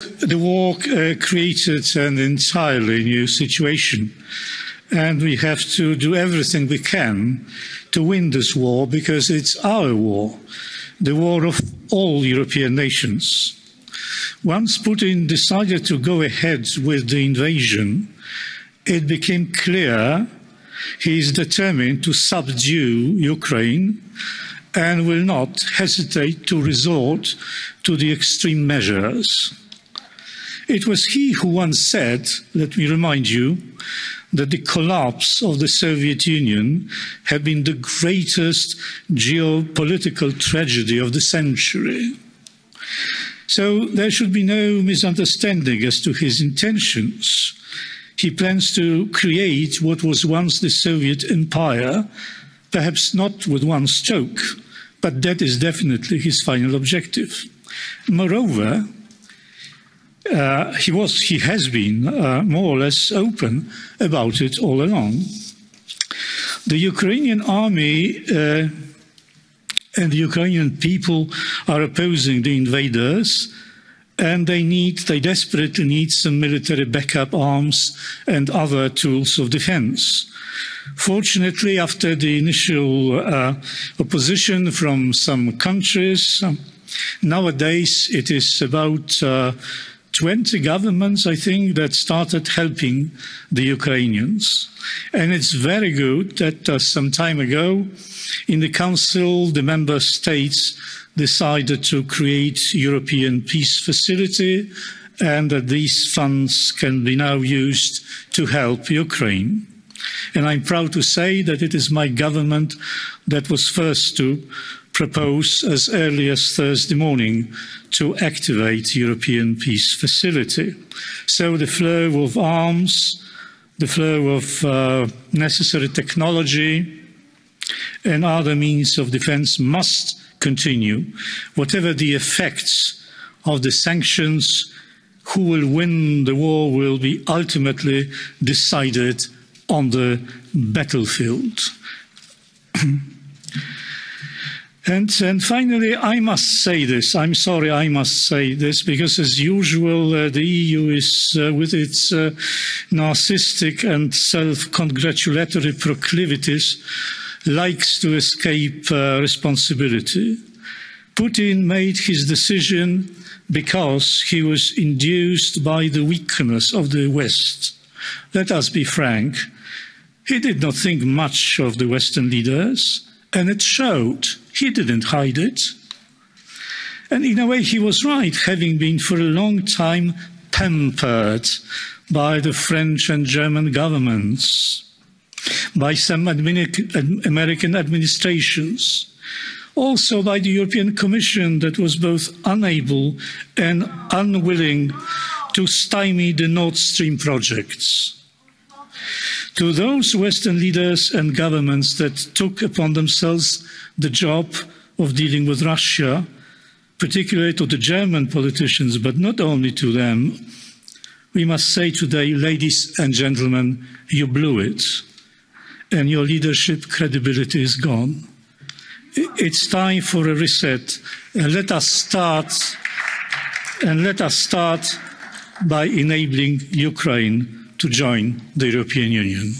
The war created an entirely new situation, and we have to do everything we can to win this war, because it's our war, the war of all European nations. Once Putin decided to go ahead with the invasion, it became clear he is determined to subdue Ukraine and will not hesitate to resort to the extreme measures. It was he who once said, let me remind you, that the collapse of the Soviet Union had been the greatest geopolitical tragedy of the century. So there should be no misunderstanding as to his intentions. He plans to create what was once the Soviet Empire, perhaps not with one stroke, but that is definitely his final objective. Moreover, he has been more or less open about it all along. The Ukrainian army and the Ukrainian people are opposing the invaders, and they desperately need some military backup arms and other tools of defense. Fortunately, after the initial opposition from some countries, nowadays it is about 20 governments, I think, that started helping the Ukrainians. And it's very good that some time ago in the Council, the member states decided to create European Peace Facility, and that these funds can be now used to help Ukraine. And I'm proud to say that it is my government that was first to propose as early as Thursday morning to activate European Peace Facility. So the flow of arms, the flow of necessary technology and other means of defense must continue. Whatever the effects of the sanctions, who will win the war will be ultimately decided on the battlefield. And finally, I must say this. I'm sorry, I must say this, because as usual, the EU is, with its narcissistic and self-congratulatory proclivities, likes to escape responsibility. Putin made his decision because he was induced by the weakness of the West. Let us be frank. He did not think much of the Western leaders, and it showed. He didn't hide it. And in a way, he was right, having been for a long time pampered by the French and German governments, by some American administrations, also by the European Commission that was both unable and unwilling to stymie the Nord Stream projects. To those Western leaders and governments that took upon themselves the job of dealing with Russia, particularly to the German politicians, but not only to them, we must say today, ladies and gentlemen, you blew it, and your leadership credibility is gone. It's time for a reset, and let us start by enabling Ukraine to join the European Union.